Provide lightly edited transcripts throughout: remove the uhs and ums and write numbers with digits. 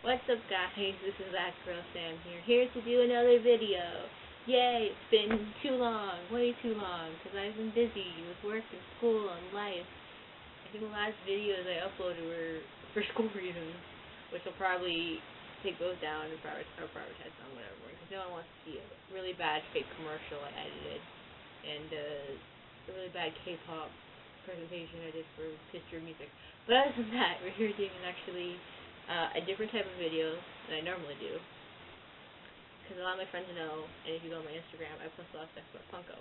What's up, guys? This is that girl Sam here to do another video. Yay, it's been too long, way too long, because I've been busy with work and school and life. I think the last videos I uploaded were for school reasons, which will probably take those down and prioritize on whatever, because no one wants to see a really bad fake commercial I edited, and a really bad K-pop presentation I did for history of music. But other than that, we're here doing a different type of video than I normally do, because a lot of my friends know, and if you go on my Instagram, I post a lot of stuff about Funko.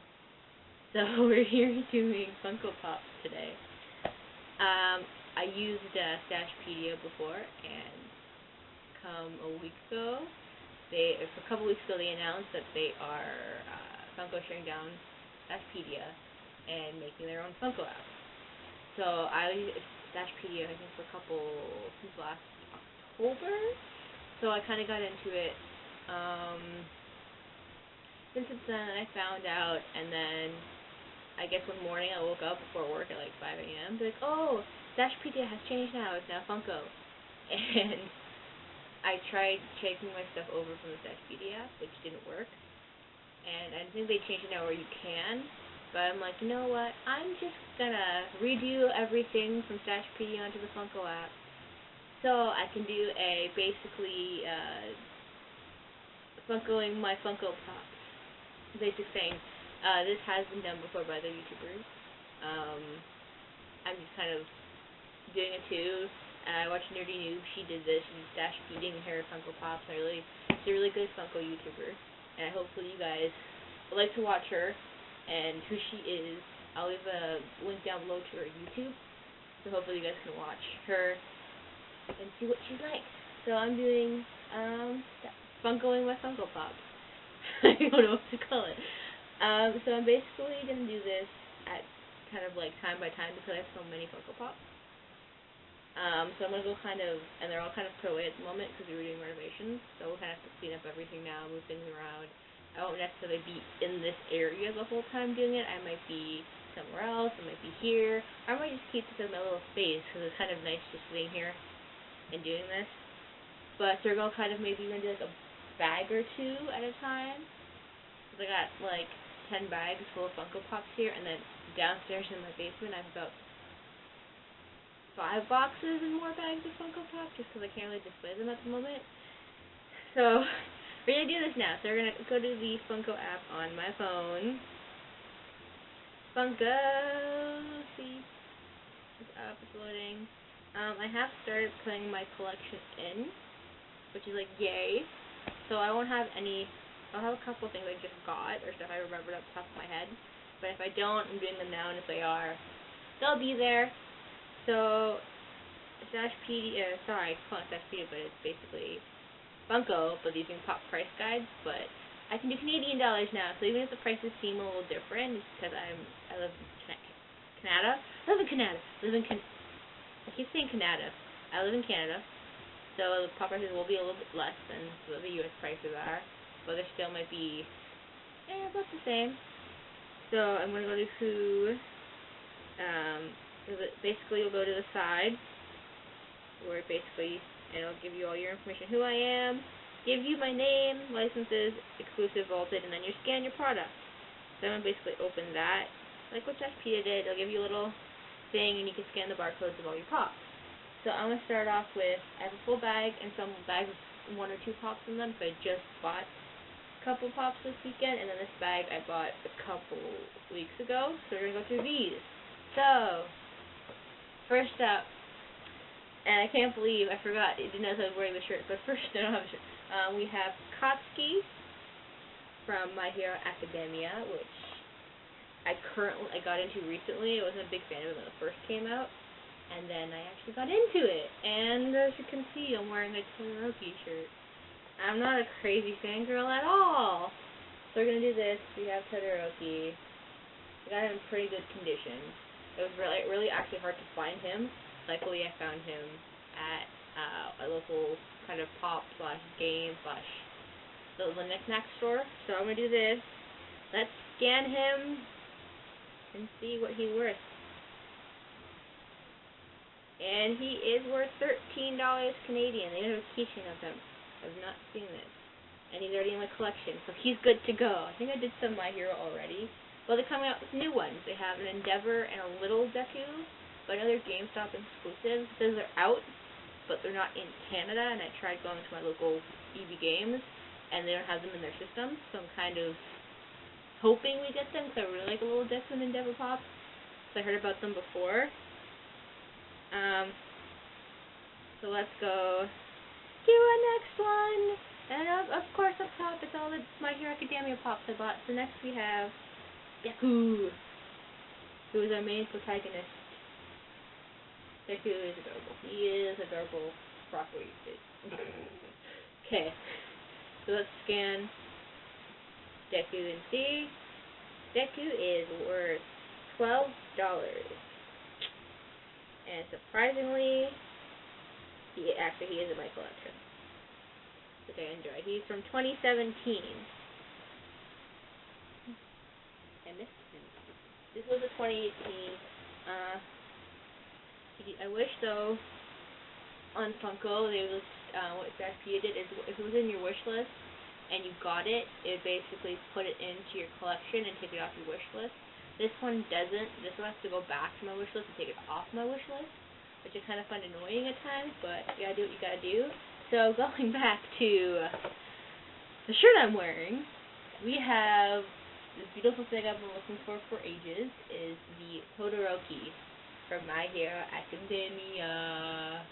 So we're here doing Funko Pops today. I used Stashpedia before, and a couple weeks ago, they announced that they are Funko shutting down Stashpedia and making their own Funko app. So I used Stashpedia, I think, for a couple since last October. So I kind of got into it. Since then, I found out, and then I guess one morning I woke up before work at like 5 a.m. Be like, oh, Stashpedia has changed now. It's now Funko. And I tried taking my stuff over from the Stashpedia app, which didn't work. And I think they changed it now where you can. But I'm like, you know what? I'm just gonna redo everything from Stashpedia onto the Funko app, so I can do a basically Funkoing my Funko Pops. Basic thing. This has been done before by other YouTubers. I'm just kind of doing it too. I watched Nerdy Noob. She did this. She's Stashpedia her Funko Pops. She's a really good Funko YouTuber, and hopefully you guys would like to watch her and who she is. I'll leave a link down below to her YouTube, so hopefully you guys can watch her and see what she's like. So I'm doing Funkoing my Funko Pops. I don't know what to call it. So I'm basically gonna do this at kind of like time by time because I have so many Funko Pops. So I'm gonna go and they're all kind of put away at the moment because we're doing renovations. So we'll kind of have to clean up everything now, move things around. I won't necessarily be in this area the whole time doing it. I might be somewhere else. I might be here. Or I might just keep this in my little space because it's kind of nice just sitting here and doing this. But so we're going to maybe do like a bag or two at a time. Because I got like 10 bags full of Funko Pops here, and then downstairs in my basement I have about 5 boxes and more bags of Funko Pops just because I can't really display them at the moment. So we're going to do this now. So we're going to go to the Funko app on my phone. Funko! Let's see. This app is loading. I have started putting my collection in, which is like, yay. So I won't have any. I'll have a couple of things I just got, or stuff I remembered off the top of my head. But if I don't, I'm doing them now, and if they are, they'll be there. So, Stashpedia, sorry, I call it Stashpedia, but it's basically Funko, but using pop price guides. But I can do Canadian dollars now, so even if the prices seem a little different, it's because I live in Canada. I keep saying Canada. I live in Canada, so the pop prices will be a little bit less than what the U.S. prices are, but they still might be about the same. So I'm going to go to who. Basically, you'll go to the side, where it'll give you all your information, who I am, give you my name, licenses, exclusive, vaulted, and then you scan your product. So I'm going to basically open that, like what Stashpedia did. It'll give you a little thing, and you can scan the barcodes of all your pops. So I'm going to start off with, I have a full bag, and some bags with 1 or 2 pops in them, so I just bought a couple pops this weekend, and then this bag I bought a couple weeks ago. So we're going to go through these. So, first up, and I can't believe I forgot, I didn't know I was wearing the shirt, but first I don't have a shirt. We have Katsuki from My Hero Academia, which I got into recently. I wasn't a big fan of it when it first came out, and then I actually got into it. And as you can see, I'm wearing a Todoroki shirt. I'm not a crazy fangirl at all. So we're gonna do this. We have Todoroki. I got him in pretty good condition. It was really actually hard to find him. Luckily, I found him at a local kind of pop / game / the knick-knack store. So I'm gonna do this. Let's scan him and see what he's worth. And he is worth $13 Canadian. They have a keychain of him. I've not seen this. And he's already in my collection, so he's good to go. I think I did some My Hero already. Well, they're coming out with new ones. They have an Endeavor and a Little Deku, but another GameStop exclusive. It says they're out, but they're not in Canada, and I tried going to my local EB Games, and they don't have them in their system, so I'm kind of hoping we get them, because I really like a Little Deku and Endeavor Pop, so I heard about them before. So let's go to our next one. And of course up top it's all the My Hero Academia Pops I bought. So next we have Deku, who is our main protagonist. Deku is adorable. He is adorable. Broccoli. Okay. So let's scan Deku and see. Deku is worth $12. And surprisingly, he is in my collection, which I enjoy. He's from 2017. I missed him. This was a 2018. I wish though on Funko they was what Zaxpia did is if it was in your wish list and you got it, it basically put it into your collection and take it off your wish list. This one doesn't. This one has to go back to my wish list and take it off my wish list, which I kind of find annoying at times, but you gotta do what you gotta do. So going back to the shirt I'm wearing, we have this beautiful thing I've been looking for ages, is the Todoroki from My Hero Academia.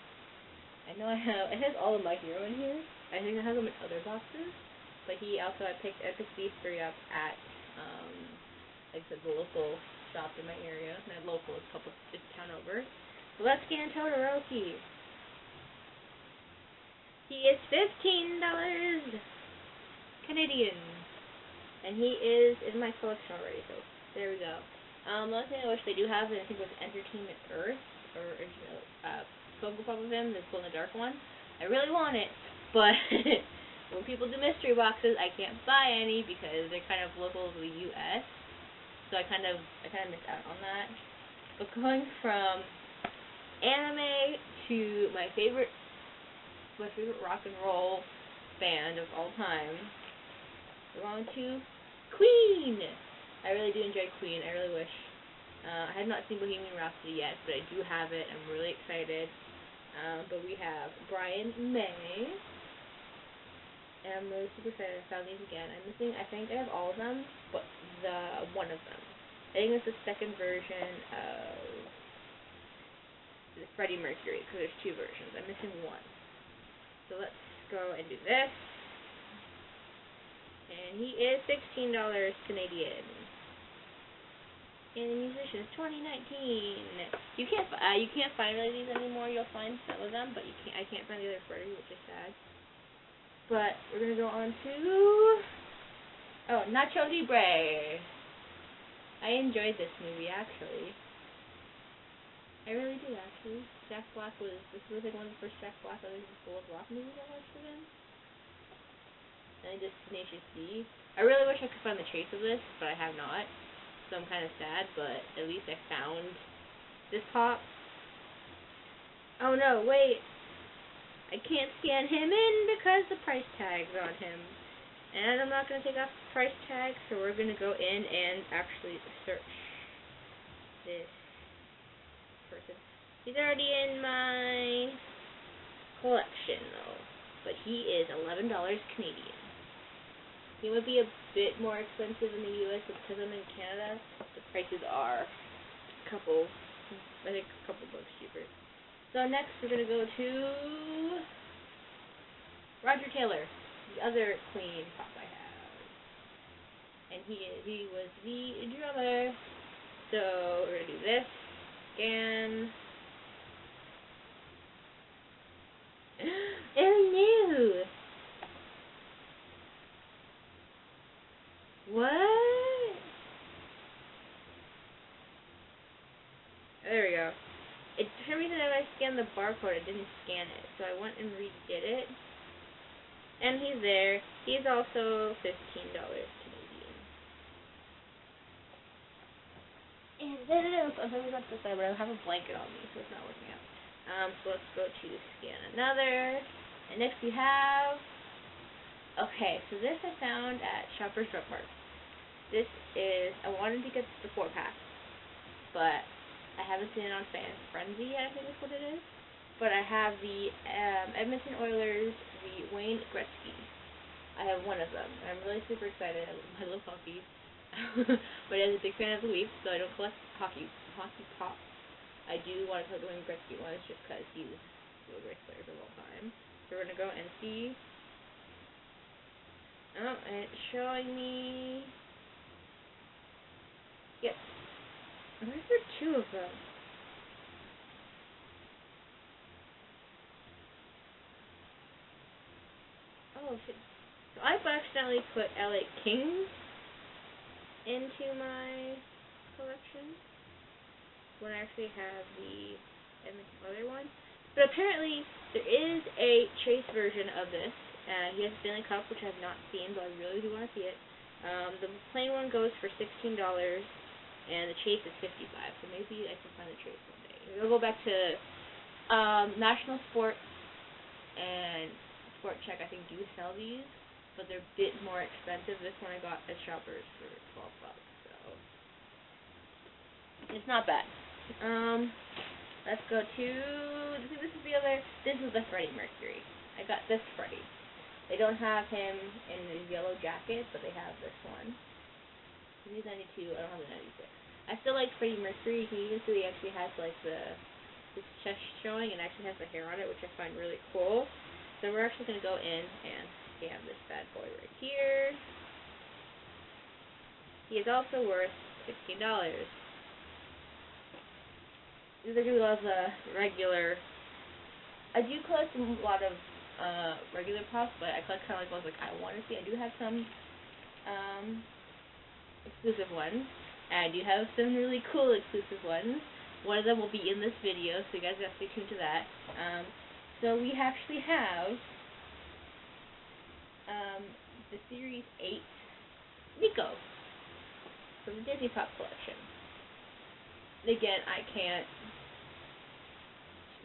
I know it has all of My Hero in here. I think it has them in other boxes, but I picked these three up at like I said, the local shop in my area. Not local, it's town over. So let's scan Todoroki. He is $15 Canadian. And he is in my collection already, so there we go. The only thing I wish they do have is I think it was Entertainment Earth, or original Funko Pop of him, the glow in the dark one. I really want it, but when people do mystery boxes, I can't buy any because they're kind of local to the US. So I kind of missed out on that. But going from anime to my favorite rock and roll band of all time, we're on to Queen. I really do enjoy Queen. I really wish. I have not seen Bohemian Rhapsody yet, but I do have it. I'm really excited. But we have Brian May. And I'm really super excited. I found these again. I think I have all of them, but one of them. I think it's the second version of Freddie Mercury, because there's two versions. I'm missing one. So let's go and do this. And he is $16 Canadian. And the musician is 2019. You can't find really these anymore. You'll find some of them, but I can't find the other Freddie, which is sad. But we're gonna go on to Nacho Libre. I enjoyed this movie actually. I really did actually. This was like one of the first Jack Black other than Full of Rock movies I watched with him. And just Tenacious D. I really wish I could find the trace of this, but I have not. So I'm kind of sad, but at least I found this pop. Oh no, wait. I can't scan him in because the price tag's on him. And I'm not going to take off the price tag, so we're going to go in and actually search this person. He's already in my collection, though. But he is $11 Canadian. He would be a bit more expensive in the US, but because I'm in Canada, the prices are a couple bucks cheaper. So next we're going to go to Roger Taylor, the other Queen pop I have. And he was the drummer. So we're going to do this. Scan. Oh no! What? There we go. For some reason when I scanned the barcode, it didn't scan it. So I went and redid it. And he's there. He's also $15 Canadian. And then I'm sorry about this side, but I have a blanket on me, so it's not working out. So let's go to scan another. And next we have... Okay, so this I found at Shoppers Drug Mart. This is... I wanted to get the 4-pack, but I haven't seen it on Fan Frenzy yet, I think is what it is. But I have the Edmonton Oilers, the Wayne Gretzky. I have one of them. I'm really super excited. I love hockey. But I'm a big fan of the Leafs, so I don't collect hockey pops. I do want to collect the Wayne Gretzky ones just because he's the greatest player of all time. So we're going to go and see. Oh, and it's showing me... Yes. Where's there 2 of them? Oh, shit. So I've accidentally put LA Kings into my collection when I actually have the other one. But apparently there is a Chase version of this. He has a Stanley Cup, which I have not seen, but I really do want to see it. The plain one goes for $16, and the Chase is $55. So maybe I can find the Chase one day. We'll go back to National Sport and Sport Check. I think do sell these, but they're a bit more expensive. This one I got at Shoppers for $12, so it's not bad. Let's go to... I think this is the other... This is the Freddie Mercury. I got this Freddie. They don't have him in the yellow jacket, but they have this one. He's 92. I don't have the 96. I still like Freddie Mercury. He even he actually has like his chest showing and actually has the hair on it, which I find really cool. So we're actually going to go in and scan this bad boy right here. He is also worth $16. These are a lot of the regular... I do collect a lot of regular pops, but I collect kind of like ones like I want to see. I do have some exclusive ones, and I do have some really cool exclusive ones. One of them will be in this video, so you guys have to stay tuned to that. So we actually have the Series 8 Miko from the Disney Pop collection. Again, I can't...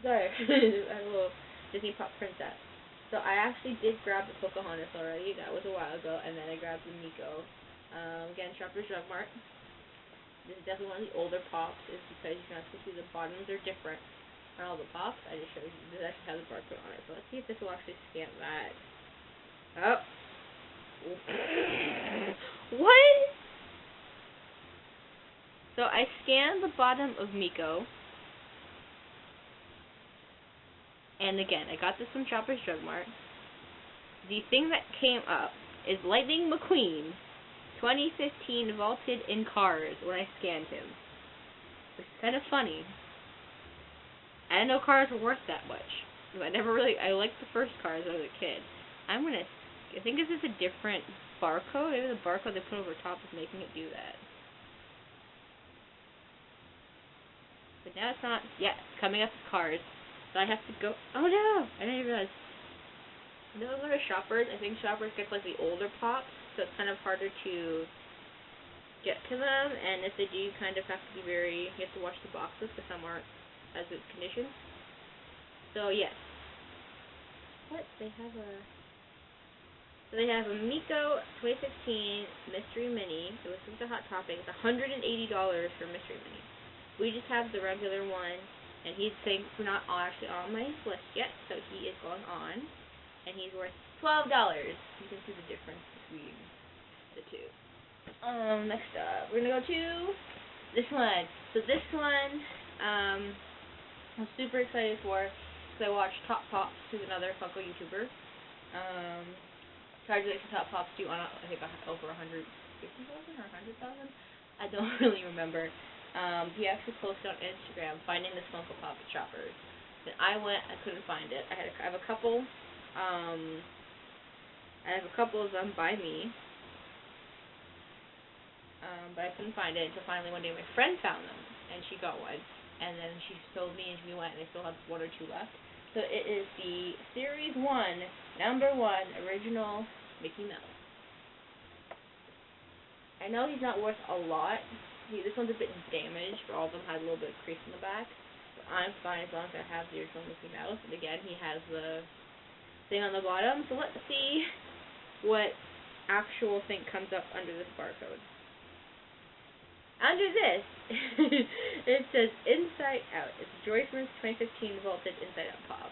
Sorry, I have a little Disney Pop princess. So I actually did grab the Pocahontas already. That was a while ago, and then I grabbed the Miko. Again, Shoppers Drug Mart. This is definitely one of the older pops, is because you can actually see the bottoms are different on all the pops. I just showed you. This actually has a barcode on it. So let's see if this will actually scan that. Oh. What? So I scanned the bottom of Miko. And again, I got this from Shoppers Drug Mart. The thing that came up is Lightning McQueen, 2015 vaulted in cars when I scanned him. Which is kind of funny. I didn't know cars were worth that much. I liked the first cars as a kid. I think this is a different barcode. Maybe the barcode they put over top is making it do that. But now it's not yet coming up with cars. So I have to go... Oh no! I didn't realize. No, go to Shoppers. I think Shoppers gets like the older pops, so it's kind of harder to get to them. And if they do, you kind of have to be very... You have to watch the boxes because some aren't as good condition. So yes. What? They have a... So they have a Miko 2015 Mystery Mini. It was such a hot topic. It's $180 for Mystery Mini. We just have the regular one. And he's saying we're not actually on my list yet, so he is going on. And he's worth $12. You can see the difference between the two. Next up, we're gonna go to this one. So this one, I'm super excited for, because I watched Top Pops, who's another Funko YouTuber. Calculated Top Pops do on, I think, over 150,000 or 100,000. I don't really remember. He actually posted on Instagram finding this Funko Pop at Shoppers. And I went, I couldn't find it. I have a couple. I have a couple of them by me. But I couldn't find it until finally one day my friend found them, and she got one. And then she told me, and we went, and I still have 1 or 2 left. So it is the Series 1, #1 original Mickey Mouse. I know he's not worth a lot. This one's a bit damaged, but all of them had a little bit of crease in the back. I'm fine as long as I have the original Mickey Mouse. And again, he has the thing on the bottom. So let's see what actual thing comes up under this barcode. Under this, it says Inside Out. It's Joyceman's 2015 Vaulted Inside Out Pop.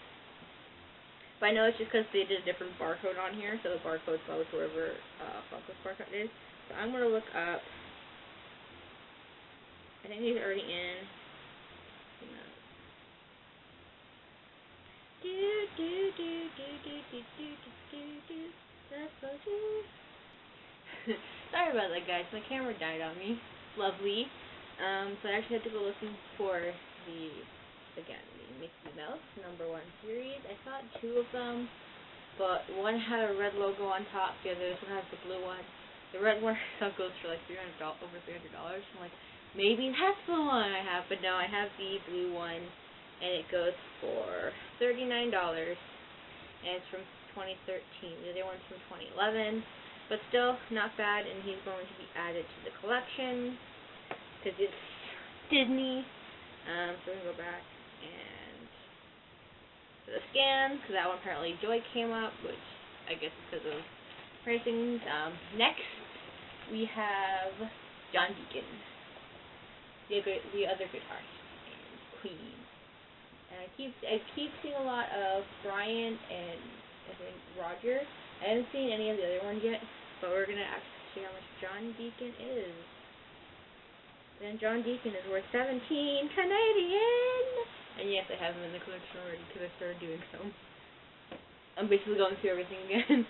But I know it's just because they did a different barcode on here, so the barcode goes wherever Funko's barcode is. So I'm going to look up. I think he's already in. Sorry about that, guys. My camera died on me. Lovely. So I actually had to go looking for the Mickey Mouse #1 series. I thought 2 of them, but one had a red logo on top. The other one has the blue one. The red one I thought goes for like over $300. I'm like, maybe that's the one I have, but no, I have the blue one, and it goes for $39, and it's from 2013. The other one's from 2011, but still not bad, and he's going to be added to the collection because it's Disney. So we're gonna go back and for the scan, because that one apparently Joy came up, which I guess is because of pricing. Next we have John Deacon, the other guitarist and Queen. And I keep seeing a lot of Brian and I think Roger. I haven't seen any of the other ones yet, but we're gonna actually see how much John Deacon is. And John Deacon is worth 17 Canadian. And yes, I have him in the collection already because I started doing so. I'm basically going through everything again.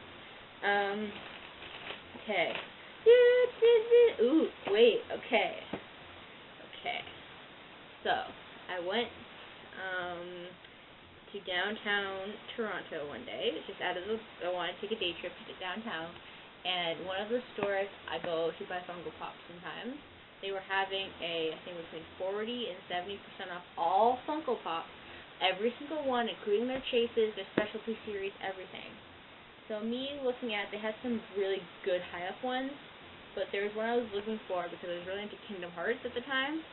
Okay. Ooh, wait. Okay. So I went to downtown Toronto one day. Just I wanted to take a day trip to get downtown, and one of the stores I go to buy Funko Pops sometimes, they were having I think between 40 and 70% off all Funko Pops, every single one, including their chases, their specialty series, everything. So me looking at, they had some really good high-up ones, but there was one I was looking for because I was really into Kingdom Hearts at the time.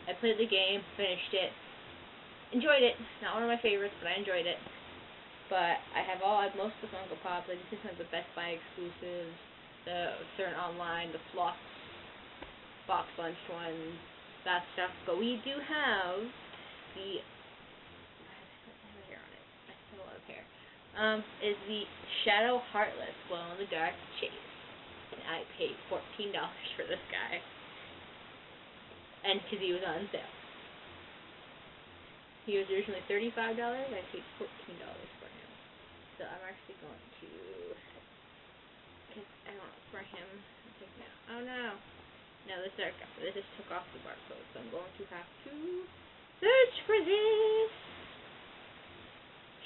I played the game, finished it, enjoyed it. Not one of my favorites, but I enjoyed it. But I have most of the Funko Pops. I just think some of the Best Buy exclusives, the certain online, the Floss box lunch ones, that stuff. But we do have the hair on it. I have a lot of hair. Is the Shadow Heartless glow in the dark chase, and I paid $14 for this guy, and because he was on sale. He was originally $35. I paid $14 for him. So I'm actually going to, I don't know, for him. Oh no. No, this just took off the barcode, so I'm going to have to search for this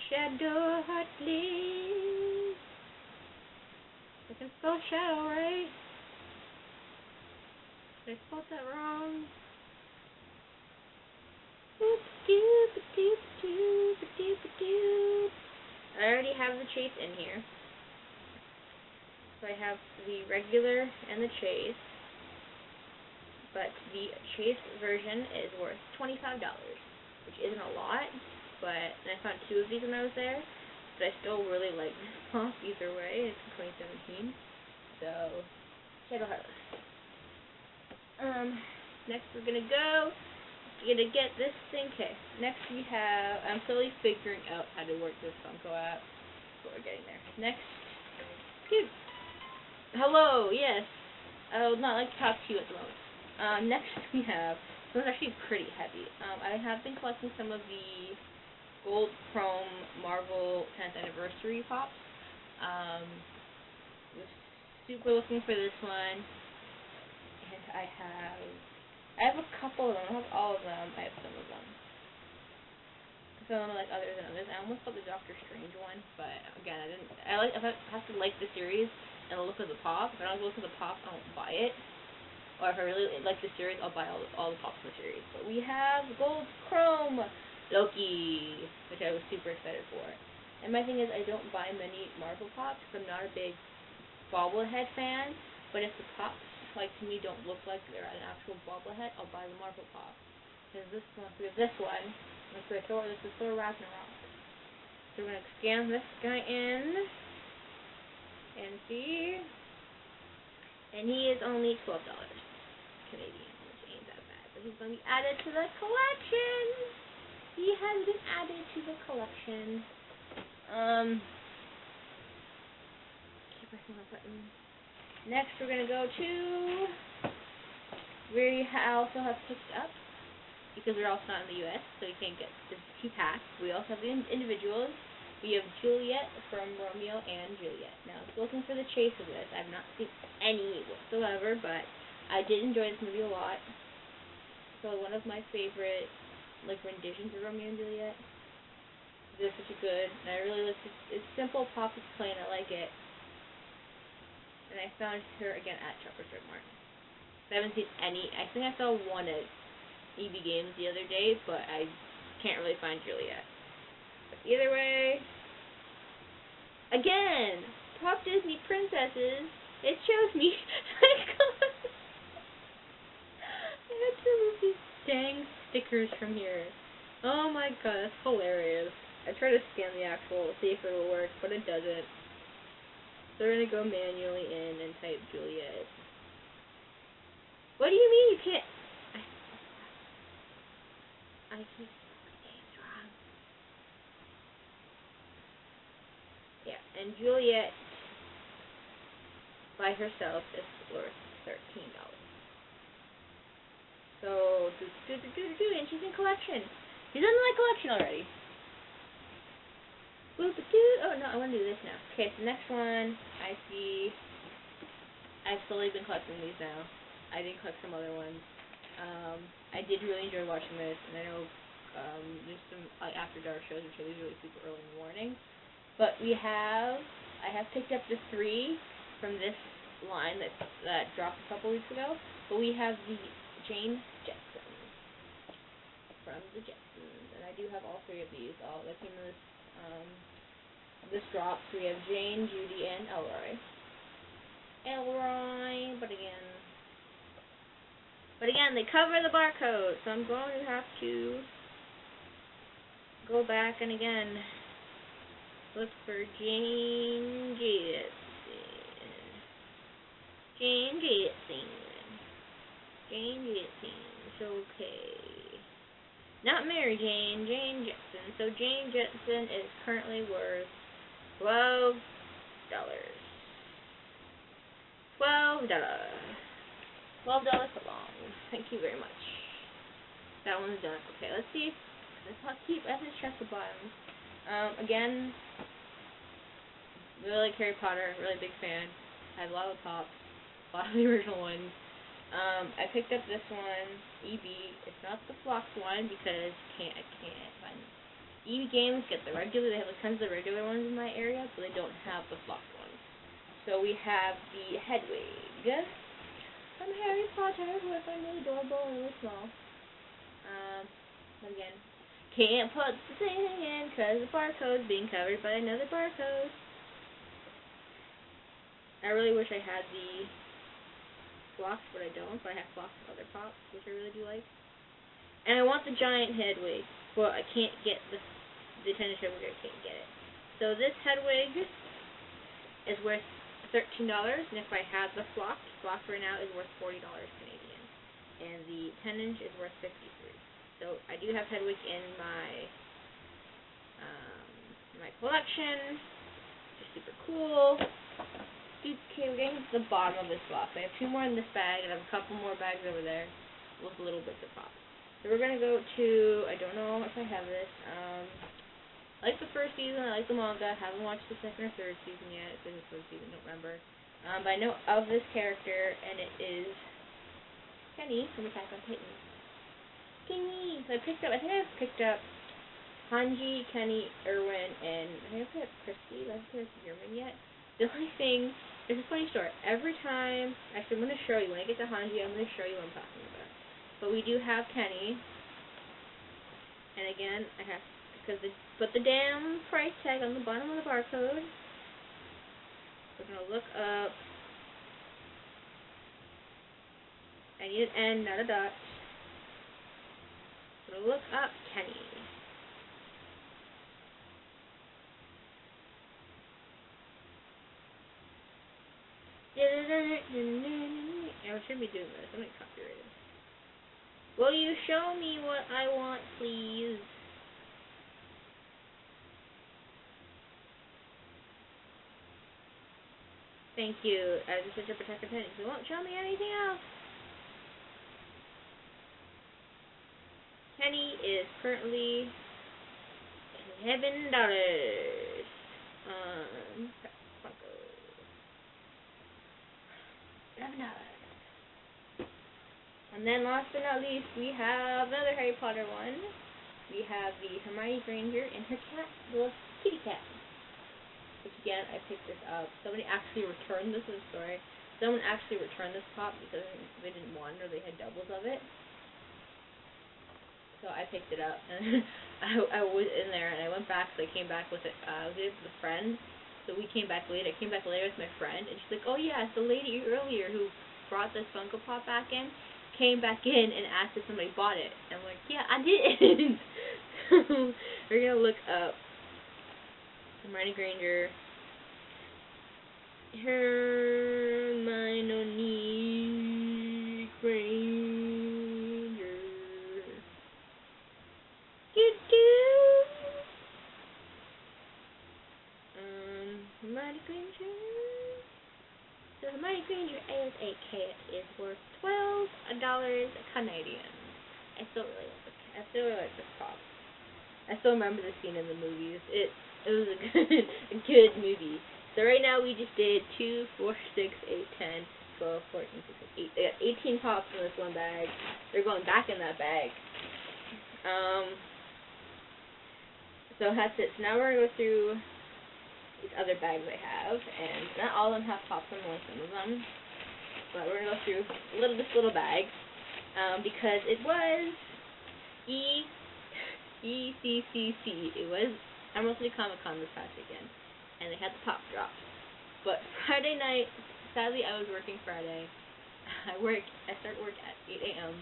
Shadow Heartless. I can spell shadow, right? Did I spell that wrong? I already have the chase in here. So I have the regular and the chase. But the chase version is worth $25, which isn't a lot, but I found 2 of these when I was there, but I still really like this pop either way. It's from 2017, so Shadow Heartless. Next we're gonna get this thing. Okay, next we have, I'm slowly figuring out how to work this Funko app, but we're getting there. Next, hello, yes, I would not like to talk to you at the moment. Next we have, this one's actually pretty heavy. I have been collecting some of the gold chrome Marvel 10th anniversary pops. Was super looking for this one, and I have a couple of them. I don't have all of them. I have some of them. Some of them are like others than others. I almost bought the Doctor Strange one, but again, I have to like the series and the look of the pop. If I don't look at the pop, I won't buy it. Or if I really like the series, I'll buy all the pops in the series. But we have Gold Chrome Loki, which I was super excited for. And my thing is, I don't buy many Marvel pops because I'm not a big bobblehead fan. But if the pops, like to me, don't look like they're an actual bobblehead, I'll buy the Marvel pop. Because we have this one, This is Thor Ragnarok. So we're going to scan this guy in and see. And he is only $12 Canadian, which ain't that bad. But he's going to be added to the collection. He has been added to the collection. Keep pressing my button. Next, we're going to go to. We also have picked up, because we're also not in the U.S., so we can't get the T-Pack. We also have the individuals. We have Juliet from Romeo and Juliet. Now, looking for the chase of this, I've not seen any whatsoever, but I did enjoy this movie a lot. So one of my favorite, renditions of Romeo and Juliet. They're such a good, and I really like it. It's simple, pop, it's plain, I like it. And I found her again at Shoppers Drug Mart. I haven't seen any. I think I saw one at EB Games the other day, but I can't really find Juliet. But either way, again, top Disney princesses. It shows me. I had to remove these dang stickers from here. Oh my god, that's hilarious. I try to scan the actual, see if it'll work, but it doesn't. So we're gonna go manually in and type Juliet. What do you mean you can't? I keep names wrong. Yeah, and Juliet by herself is worth $13. So, and she's in collection. She's in my collection already. Oh no, I want to do this now. Okay, so next one, I see. I've slowly been collecting these now. I did collect some other ones. I did really enjoy watching this, and I know there's some after dark shows which are usually super early in the morning. But I have picked up the 3 from this line that dropped a couple weeks ago. But we have the Jane Jetson from the Jetsons, and I do have all 3 of these. All that came in this drop. So we have Jane, Judy, and Elroy. But again, they cover the barcode, so I'm going to have to go back and again look for Jane Jetson. Okay. Not Mary Jane, Jane Jetson. So Jane Jetson is currently worth $12. $12 so long. Thank you very much. That one's done. Okay, let's see. I have to check the bottoms. Again, really like Harry Potter. Really big fan. I have a lot of pops. A lot of the original ones. I picked up this one, EB. It's not the Flock one because I can't find it. EB Games get the regular. They have tons of the regular ones in my area, so they don't have the Flock ones. So we have the Hedwig from Harry Potter, who I find really adorable and really small. Again, can't put the thing in because the barcode's being covered by another barcode. I really wish I had the Flocks, but I don't. But I have Flocks of other pops, which I really do like. And I want the giant Hedwig, but I can't get the tennis Hedwig. I can't get it. So this Hedwig is worth $13, and if I had the Flock right now is worth $40 Canadian, and the 10-inch is worth $53. So I do have Hedwig in my collection, which is super cool. Okay, we're getting to the bottom of this box. I have 2 more in this bag, and I have a couple more bags over there with little bits of pop. So we're gonna go to, I don't know if I have this. I like the first season, I like the manga, haven't watched the 2nd or 3rd season yet, it's in the 3rd season, don't remember. But I know of this character, and it is Kenny from Attack on Titan. Kenny! So I think I picked up Hanji, Kenny, Erwin, and I think I picked up Christy, I haven't picked up Yerman yet. The only thing, it's a funny story, every time, actually I'm going to show you, when I get to Hanji, I'm going to show you what I'm talking about. But we do have Kenny, and again, I have because they put the damn price tag on the bottom of the barcode. We're going to look up. I need an N, not a dot. We're going to look up Kenny. I should be doing this. I'm not copyrighted. Will you show me what I want, please? Thank you. As a switcher protector penny, it won't show me anything else. Penny is currently $11. Funko. $11. And then last but not least, we have another Harry Potter one. We have the Hermione Granger and her cat, the kitty cat. Which again, I picked this up. Somebody actually returned this. I'm sorry. Someone actually returned this pop because they didn't want it or they had doubles of it. So I picked it up and I was in there and I went back. So I came back with it. I was with a friend. So we came back late. I came back later with my friend and she's like, "Oh yeah, it's the lady earlier who brought this Funko Pop back in. Came back in and asked if somebody bought it." And I'm like, "Yeah, I did." So we're gonna look up Hermione Granger. Hermione Granger. Hermione Granger. So Hermione Granger as a cat is worth $12 Canadian. I still really like this pop. I still remember the scene in the movies. It was a good movie. So right now we just did 2, 4, 6, 8, 10, 12, 14, 16, 8. I got 18 pops in this one bag. They're going back in that bag. So that's it. So now we're going to go through these other bags I have. And not all of them have pops in them, some of them. But we're going to go through this little bag. Because it was ECCC. It was Emerald City Comic Con this past weekend. And they had the pop drops. But Friday night, sadly I was working Friday. I start work at 8 a.m.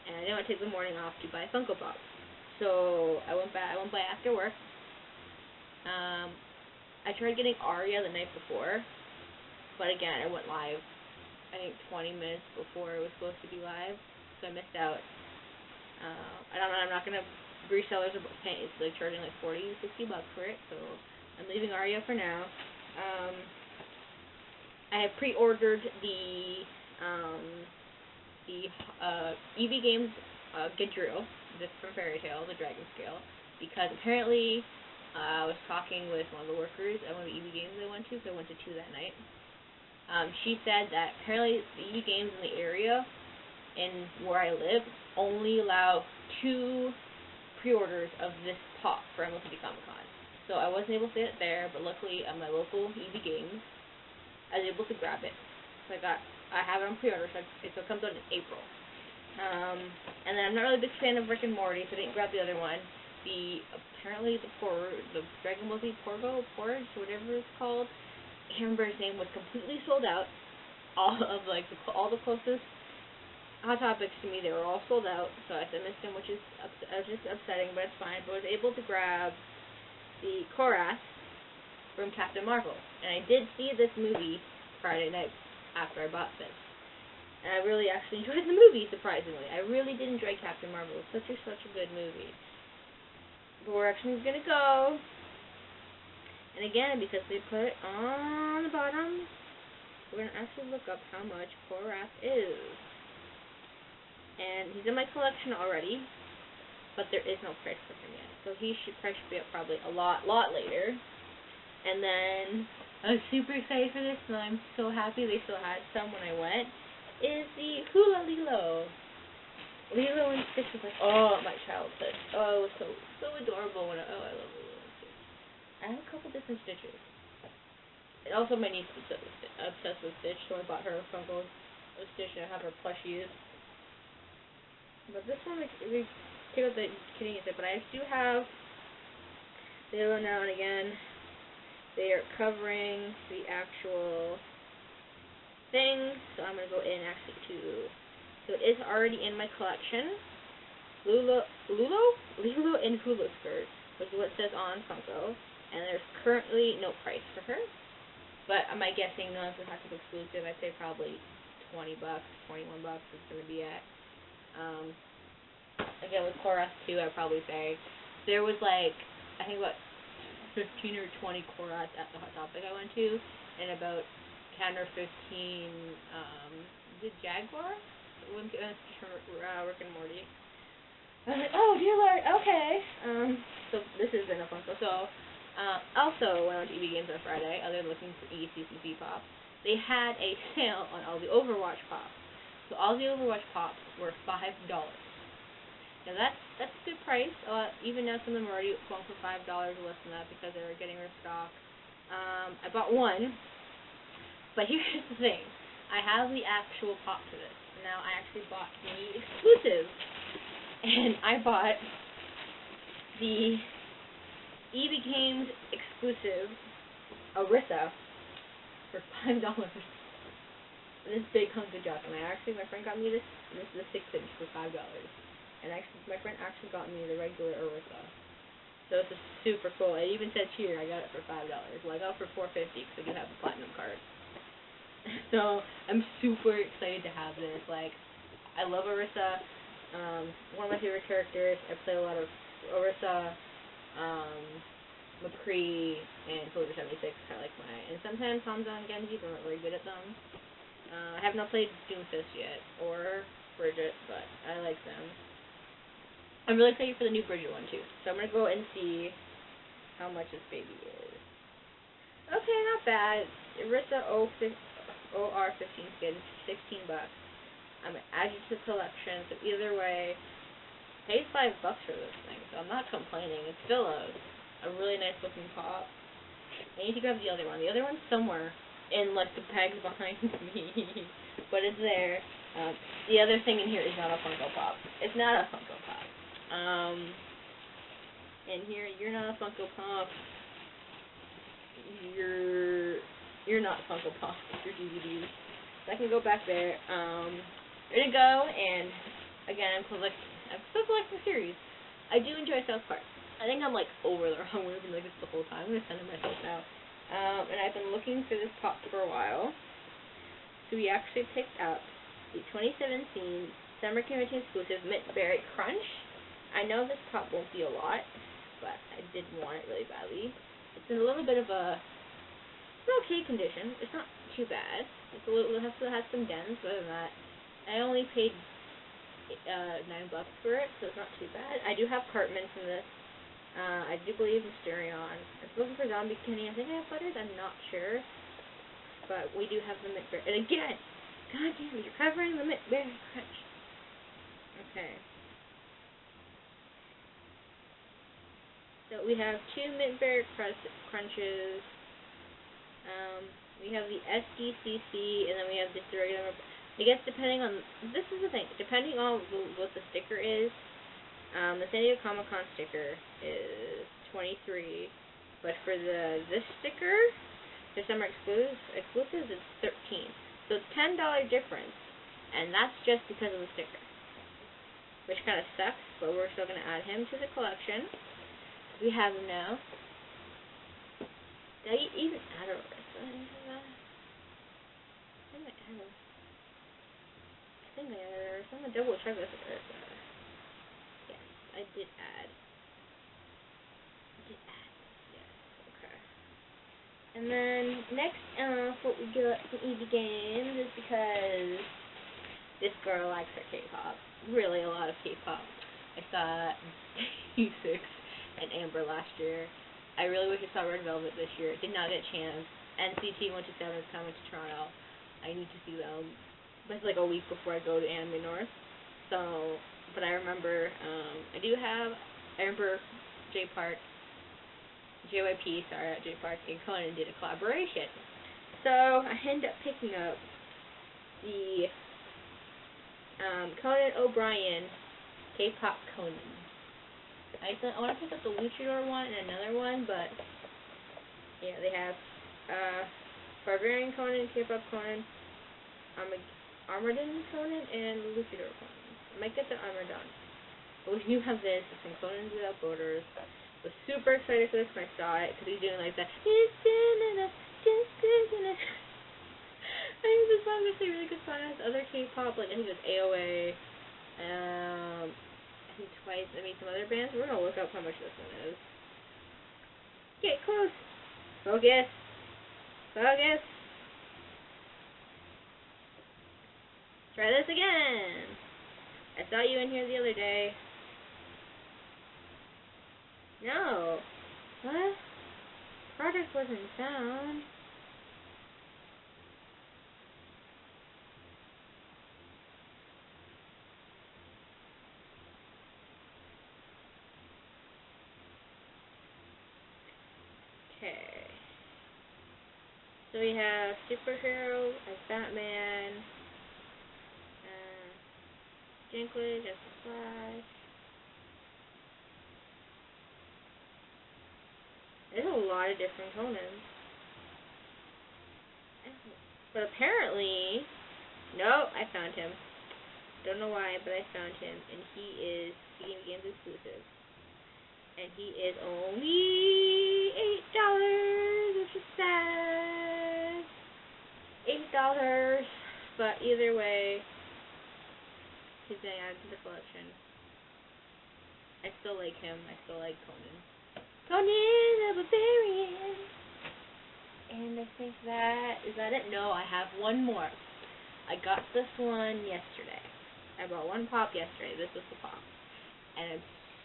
and I didn't want to take the morning off to buy Funko Pop. So I went by after work. I tried getting Aria the night before, but again I went live I think 20 minutes before it was supposed to be live, so I missed out. I don't know, I'm not gonna resellers are paying, it's like charging like $40-$60 for it, so I'm leaving Aria for now. I have pre-ordered the EV Games Gadrill, this from Fairy Tale, the Dragon Scale, because apparently I was talking with one of the workers at one of the EV Games I went to, so I went to 2 that night. She said that apparently the EV Games in the area in where I live only allow 2 pre-orders of this pop for Emerald City Comic Con. So I wasn't able to get it there, but luckily at my local EV Games, I was able to grab it. So I have it on pre-order, so it comes out in April. And then I'm not really a big fan of Rick and Morty, so I didn't grab the other one. Apparently the Dragon Ball Z Porge, whatever it's called, I can't remember his name, was completely sold out. All the closest Hot Topics to me, they were all sold out. So I missed him, which is just upsetting, but it's fine. But I was able to grab the Korath from Captain Marvel, and I did see this movie Friday night after I bought this, and I really actually enjoyed the movie. Surprisingly, I really did enjoy Captain Marvel. It was such a good movie. But we're actually gonna go, and again, because they put it on the bottom, we're gonna actually look up how much Korath is, and he's in my collection already. But there is no price for him yet, so price should be up probably a lot later. And then I was super excited for this, and I'm so happy they still had some when I went. Is the Hula Lilo. Lilo and Stitch was like, oh, my childhood. Oh, it was so adorable I love Lilo and Stitch. I have a couple different Stitches. And also my niece is obsessed with Stitch, so I bought her a Funko Stitch and I have her plushies. But this one, but I do have Lilo now and again. They are covering the actual thing, so I'm going to go in actually so it is already in my collection. Lilo in Hula Skirt, which is what it says on Funko, and there's currently no price for her. But am I guessing non-Kohaku exclusive? I'd say probably $20, $21 it's gonna be at. Again, with Korath 2, I'd probably say there was like, I think about 15 or 20 Korath at the Hot Topic I went to, and about 10 or 15, did Jaguar? Rick and Morty. I was like, oh dear Lord, okay. So this has been a Funko. So, also went on to EB Games on Friday, other than looking for ECCP pops. They had a sale on all the Overwatch pops. So all the Overwatch pops were $5. Now that's a good price. Even now some of them are already going for $5 or less than that because they were getting restocked. I bought one, but here's the thing. I have the actual pop for this. Now I actually bought the exclusive, and I bought the EB Games exclusive Orisa for $5. This big hunk of junk, and my friend got me this is the 6-inch for $5, and my friend actually got me the regular Orisa. So this is super cool. It even says here I got it for $5. Well, I got it for $4.50 because I do have the platinum card. So I'm super excited to have this. Like, I love Orisa. One of my favorite characters. I play a lot of Orisa, McCree, and Soldier 76. Kind of like and sometimes Hanzo and Genji, but I'm not very good at them. I have not played Doomfist yet or Bridget, but I like them. I'm really excited for the new Bridget one too. So I'm gonna go and see how much this baby is. Okay, not bad. Orisa OR15 skin, $16. I'm gonna add you to the collection. So either way, paid $5 for this thing, so I'm not complaining. It's still a really nice looking pop. I need to grab the other one. The other one's somewhere in like the bags behind me, but it's there. The other thing in here is not a Funko Pop. It's not a Funko Pop. And here, you're not a Funko Pop. You're not Funko Pop. You're DVDs. So I can go back there. We're gonna go, and again, I'm still collecting series. I do enjoy South Park. I think I'm like over the wrong way. I've been like this the whole time. I'm gonna send it myself now. And I've been looking for this pop for a while. So we actually picked up the 2017 Summer Convention exclusive Mint Berry Crunch. I know this pop won't be a lot, but I did want it really badly. It's in a little bit of a okay condition. It's not too bad. It still has some dents, but other than that, I only paid $9 for it, so it's not too bad. I do have Cartman from this. I do believe Mysterion. I'm looking for Zombie Kenny. I think I have Butters. I'm not sure, but we do have the Mint Berry. And again, god damn it, you're covering the Mint Berry Crunch. Okay. So we have two Mint Berry Crunches. We have the SDCC, and then we have just the regular. I guess depending on, this is the thing, depending on what the sticker is, the San Diego Comic-Con sticker is $23, but for this sticker, the summer exclusives, it's $13. So it's $10 difference, and that's just because of the sticker, which kind of sucks, but we're still going to add him to the collection. We have him now. Did I even add a Orisa into that? I think I added him. I think I added Orisa. I'm going to double check this Orisa. Yes, I did add. Yes, okay. And then next what we got from EB Games is because this girl likes her K-pop. Really a lot of K-pop. I saw U6 and Amber last year. I really wish I saw Red Velvet this year. Did not get a chance. NCT 127 is coming to Toronto. I need to see them. But it's like a week before I go to Anime North. So, but I remember, I remember JYP, and Conan did a collaboration. So, I ended up picking up the Conan O'Brien K-pop Conan. I want to pick up the Luchador one and another one, but yeah, they have Barbarian Conan, K-pop Conan, Armageddon Conan, and Luchador Conan. I might get the Armageddon. But we do have this. It's from Conan Without Borders. I was super excited for this when I saw it, because he's doing like that. It's been enough just business. I think this song is a really good song. It has other K-pop, like I think it was AOA. I think Twice. I mean some other bands. We're gonna look up how much this one is. Get close. Focus. Focus. Try this again. I saw you in here the other day. No. What? Product wasn't found. Okay. So we have superhero as Batman. Dinklage as the Flash. There's a lot of different Conans. But apparently, no, I found him. Don't know why, but I found him, and he is Steam Games exclusive. And he is only $8, which is sad. $8, but either way, he's getting added to the collection. I still like him. I still like Conan. Conan the Barbarian. And I think is that it? No, I have one more. I got this one yesterday. I bought one pop yesterday. This was the pop. And I'm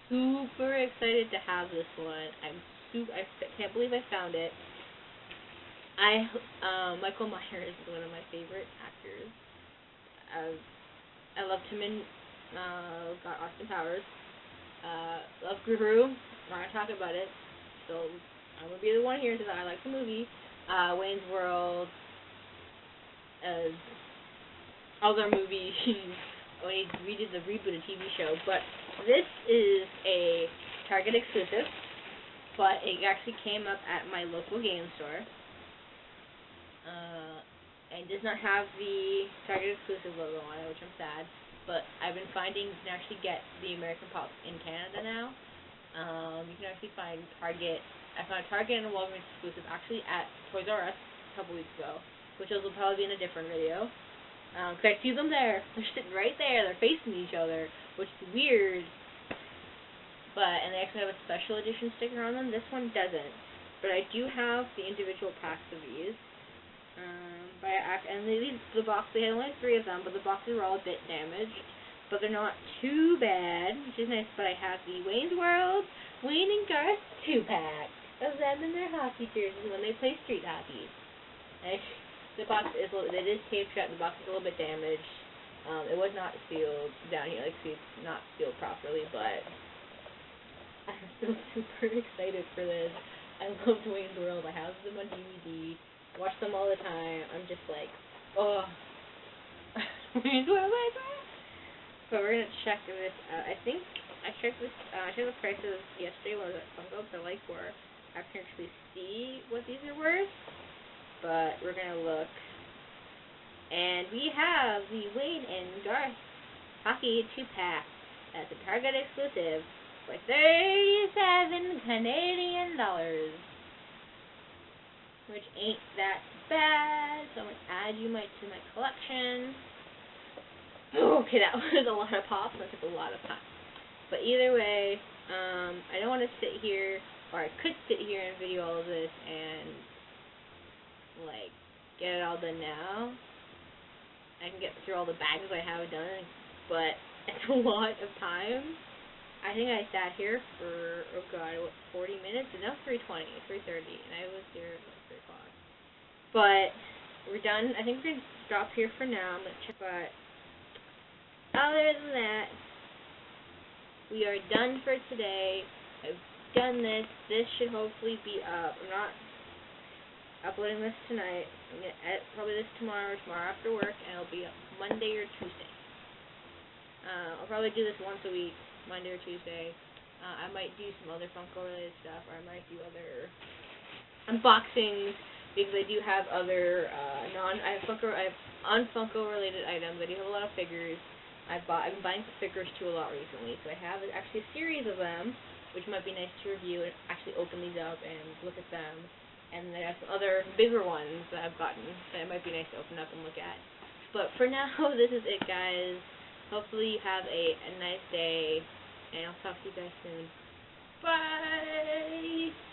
super excited to have this one. I can't believe I found it. Michael Myers is one of my favorite actors. I loved him in got Austin Powers. Love Guru. I'm not gonna talk about it. So I'm gonna be the one here because I like the movie. Wayne's World. Other movies. We redid the rebooted TV show, but this is a Target exclusive. But it actually came up at my local game store. And does not have the Target exclusive logo on it, which I'm sad. But I've been finding you can actually get the American Pop in Canada now. You can actually find Target. I found Target and a Walgreens exclusive actually at Toys R Us a couple weeks ago, which will probably be in a different video. Cause I see them there. They're sitting right there. They're facing each other, which is weird. And they actually have a special edition sticker on them. This one doesn't. But I do have the individual packs of these. And the box, they had only 3 of them, but the boxes were all a bit damaged. But they're not too bad, which is nice. But I have the Wayne's World, Wayne and Garth 2-pack of them in their hockey jerseys when they play street hockey. The box is taped shut. The box is a little bit damaged. It was not sealed down here, see, it's not sealed properly, but I'm still super excited for this. I love Wayne's World. I have them on DVD. Watch them all the time. I'm just like, oh. Wayne's World, Wayne's World. But we're gonna check this out. I think I checked this. I checked the prices yesterday when I was at Funko, so I can actually see what these are worth. But we're gonna look, and we have the Wayne and Garth Hockey 2-pack as a Target exclusive for $37 Canadian, which ain't that bad. So I'm gonna add you to my collection. Okay, that was a lot of pops. That took a lot of time. But either way, I don't want to sit here, or I could sit here and video all of this and get it all done now. I can get through all the bags I have done, but it's a lot of time. I think I sat here for 40 minutes? No, 3:20, 3:30, and I was here at 3 o'clock. But we're done. I think we're gonna stop here for now. I'm gonna check. But other than that, we are done for today. I've done this. This should hopefully be up. I'm not uploading this tonight. I'm going to edit probably this tomorrow or tomorrow after work, and it'll be up Monday or Tuesday. I'll probably do this once a week, Monday or Tuesday. I might do some other Funko related stuff, or I might do other unboxings, because I do have other I have Funko related items. I do have a lot of figures. I've been buying figures too a lot recently, so I have actually a series of them, which might be nice to review and actually open these up and look at them. And there's other bigger ones that I've gotten that might be nice to open up and look at. But for now, this is it, guys. Hopefully you have a nice day, and I'll talk to you guys soon. Bye!